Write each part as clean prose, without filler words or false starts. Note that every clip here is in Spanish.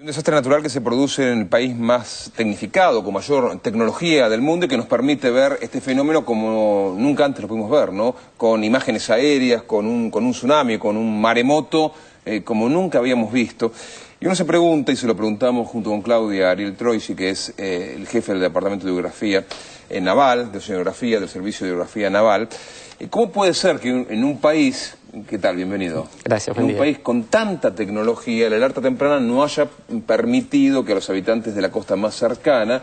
Un desastre natural que se produce en el país más tecnificado, con mayor tecnología del mundo y que nos permite ver este fenómeno como nunca antes lo pudimos ver, ¿no? Con imágenes aéreas, con un tsunami, con un maremoto, como nunca habíamos visto. Y uno se pregunta, y se lo preguntamos junto con Claudia Ariel Troisi, que es el jefe del Departamento de Geografía Naval, de Oceanografía, del Servicio de Geografía Naval, ¿cómo puede ser que en un país... ¿Qué tal? Bienvenido. Gracias, en un país con tanta tecnología, la alerta temprana no haya permitido que a los habitantes de la costa más cercana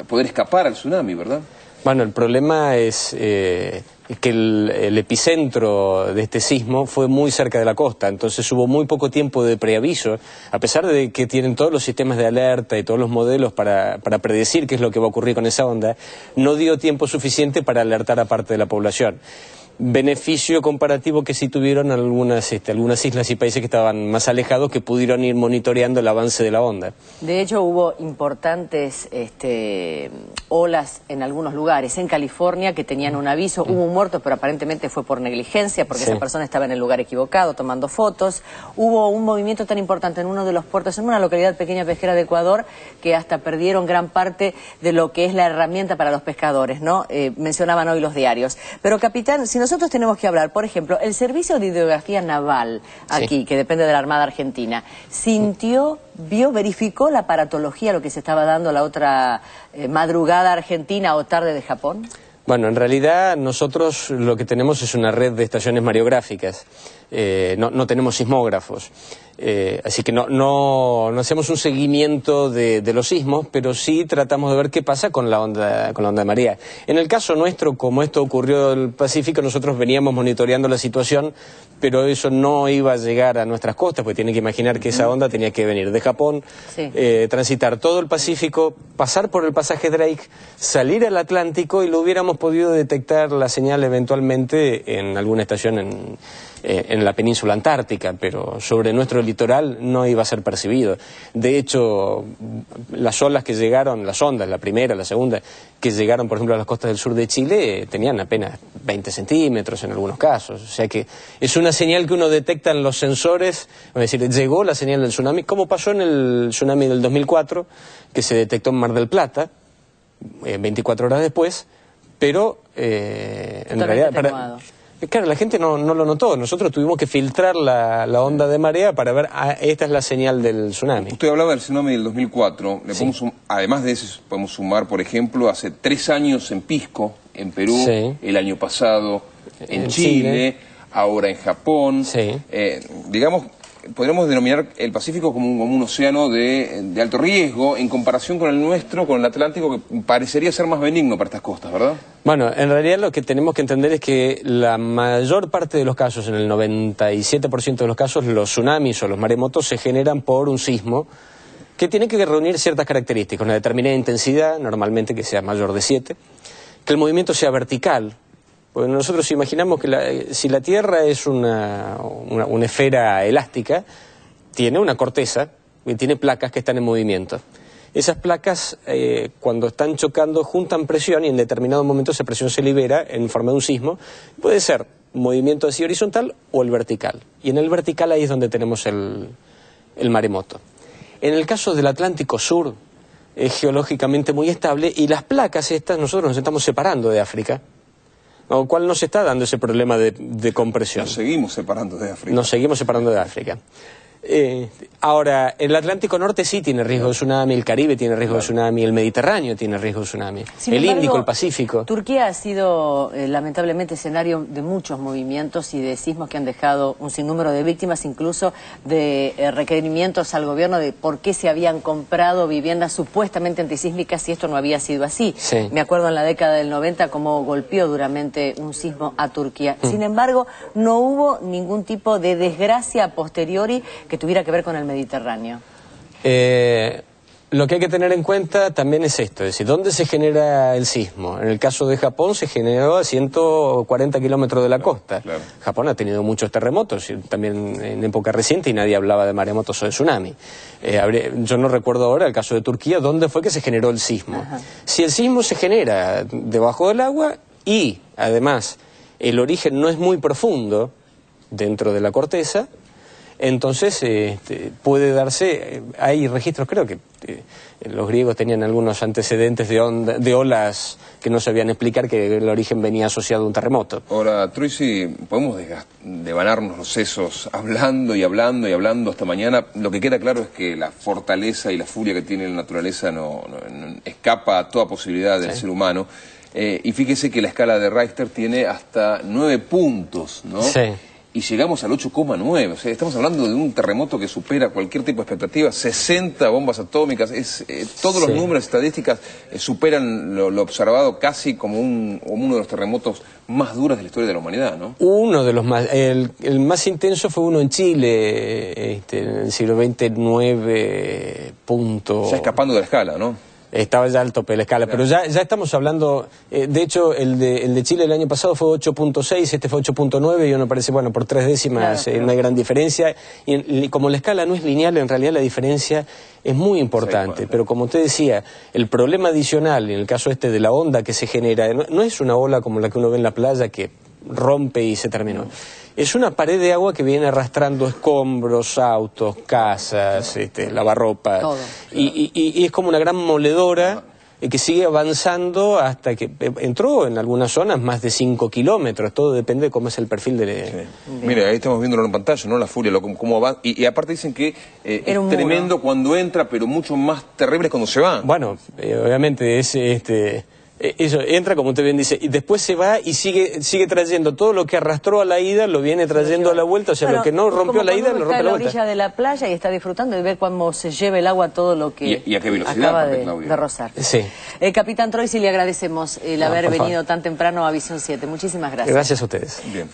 poder escapar al tsunami, ¿verdad? Bueno, el problema es que el epicentro de este sismo fue muy cerca de la costa, entonces hubo muy poco tiempo de preaviso, a pesar de que tienen todos los sistemas de alerta y todos los modelos para predecir qué es lo que va a ocurrir con esa onda, no dio tiempo suficiente para alertar a parte de la población. Beneficio comparativo que sí tuvieron algunas islas y países que estaban más alejados, que pudieron ir monitoreando el avance de la onda. De hecho, hubo importantes olas en algunos lugares. En California, que tenían un aviso, hubo un muerto, pero aparentemente fue por negligencia, porque esa persona estaba en el lugar equivocado, tomando fotos. Hubo un movimiento tan importante en uno de los puertos, en una localidad pequeña pesquera de Ecuador, que hasta perdieron gran parte de lo que es la herramienta para los pescadores, ¿no? Mencionaban hoy los diarios. Pero, capitán, si nosotros tenemos que hablar, por ejemplo, el Servicio de Hidrografía Naval, aquí, que depende de la Armada Argentina, sintió, vio, verificó la aparatología, lo que se estaba dando la otra madrugada argentina o tarde de Japón. Bueno, en realidad nosotros lo que tenemos es una red de estaciones mareográficas, no tenemos sismógrafos, así que no hacemos un seguimiento de los sismos, pero sí tratamos de ver qué pasa con la onda de marea. En el caso nuestro, como esto ocurrió en el Pacífico, nosotros veníamos monitoreando la situación, pero eso no iba a llegar a nuestras costas, porque tienen que imaginar que esa onda tenía que venir de Japón, transitar todo el Pacífico, pasar por el pasaje Drake, salir al Atlántico, y lo hubiéramos podido detectar la señal eventualmente en alguna estación en la península antártica, pero sobre nuestro litoral no iba a ser percibido. De hecho, las olas que llegaron, las ondas, la primera, la segunda, que llegaron, por ejemplo, a las costas del sur de Chile, tenían apenas 20 centímetros en algunos casos. O sea que es una señal que uno detecta en los sensores, es decir, llegó la señal del tsunami, como pasó en el tsunami del 2004, que se detectó en Mar del Plata, 24 horas después, pero en realidad... Claro, la gente no lo notó. Nosotros tuvimos que filtrar la onda de marea para ver, esta es la señal del tsunami. Usted hablaba del tsunami del 2004. Además de ese, podemos sumar, por ejemplo, hace 3 años en Pisco, en Perú, el año pasado en Chile, ahora en Japón. Digamos, podríamos denominar el Pacífico como un océano de alto riesgo en comparación con el nuestro, con el Atlántico, que parecería ser más benigno para estas costas, ¿verdad? Bueno, en realidad lo que tenemos que entender es que la mayor parte de los casos, en el 97% de los casos, los tsunamis o los maremotos se generan por un sismo que tiene que reunir ciertas características, una determinada intensidad, normalmente que sea mayor de 7, que el movimiento sea vertical. Pues nosotros imaginamos que si la Tierra es una esfera elástica, tiene una corteza y tiene placas que están en movimiento. Esas placas, cuando están chocando, juntan presión, y en determinado momento esa presión se libera en forma de un sismo. Puede ser movimiento así horizontal o el vertical. Y en el vertical ahí es donde tenemos el maremoto. En el caso del Atlántico Sur, es geológicamente muy estable, y las placas estas nosotros nos estamos separando de África, lo cual no se está dando ese problema de compresión. Nos seguimos separando de África. Nos seguimos separando de África. Ahora, el Atlántico Norte sí tiene riesgo de tsunami, el Caribe tiene riesgo de tsunami, el Mediterráneo tiene riesgo de tsunami, el Índico, el Pacífico. Turquía ha sido lamentablemente escenario de muchos movimientos y de sismos que han dejado un sinnúmero de víctimas, incluso de requerimientos al gobierno de por qué se habían comprado viviendas supuestamente antisísmicas si esto no había sido así. Me acuerdo en la década del 90 cómo golpeó duramente un sismo a Turquía. Sin embargo, no hubo ningún tipo de desgracia a posteriori que tuviera que ver con el Mediterráneo. Lo que hay que tener en cuenta también es esto, es decir, ¿dónde se genera el sismo? En el caso de Japón se generó a 140 kilómetros de la costa. Japón ha tenido muchos terremotos, también en época reciente, y nadie hablaba de maremotos o de tsunami. Yo no recuerdo ahora el caso de Turquía, ¿dónde fue que se generó el sismo? Si el sismo se genera debajo del agua y, además, el origen no es muy profundo dentro de la corteza, Entonces puede darse, hay registros, creo que los griegos tenían algunos antecedentes de olas que no sabían explicar, que el origen venía asociado a un terremoto. Ahora, Troisi, podemos devanarnos los sesos hablando y hablando y hablando hasta mañana. Lo que queda claro es que la fortaleza y la furia que tiene la naturaleza no escapa a toda posibilidad del ser humano. Y fíjese que la escala de Richter tiene hasta 9 puntos, ¿no? Sí. Y llegamos al 8,9, o sea, estamos hablando de un terremoto que supera cualquier tipo de expectativa, 60 bombas atómicas, todos los números estadísticas superan lo observado casi como uno de los terremotos más duros de la historia de la humanidad, ¿no? Uno de los más, el más intenso fue uno en Chile, en el siglo XX, 9 puntos. Ya escapando de la escala, ¿no? Estaba ya al tope de la escala, claro. Pero ya estamos hablando, de hecho el de Chile el año pasado fue 8.6, este fue 8.9 y uno parece, bueno, por 3 décimas no hay gran diferencia. Y como la escala no es lineal, en realidad la diferencia es muy importante. Sí, pero como usted decía, el problema adicional, en el caso de la onda que se genera, no es una ola como la que uno ve en la playa que rompe y se terminó. Es una pared de agua que viene arrastrando escombros, autos, casas, lavarropas. Todo. Y es como una gran moledora que sigue avanzando hasta que entró en algunas zonas más de 5 kilómetros. Todo depende de cómo es el perfil de... Sí. Mire, ahí estamos viéndolo en pantalla, ¿no? La furia, cómo va. Y aparte dicen que es tremendo cuando entra, pero mucho más terrible cuando se va. Bueno, obviamente es... Eso entra, como usted bien dice, y después se va y sigue trayendo todo lo que arrastró a la ida, lo viene trayendo a la vuelta, o sea, bueno, lo que no rompió a la ida, lo rompe a la vuelta. Está a la orilla de la playa y está disfrutando de ver cómo se lleva el agua todo lo que ¿Y a qué velocidad, acaba de rozar. Sí. Capitán Troisi, le agradecemos el haber venido tan temprano a Visión 7. Muchísimas gracias. Gracias a ustedes. Bien.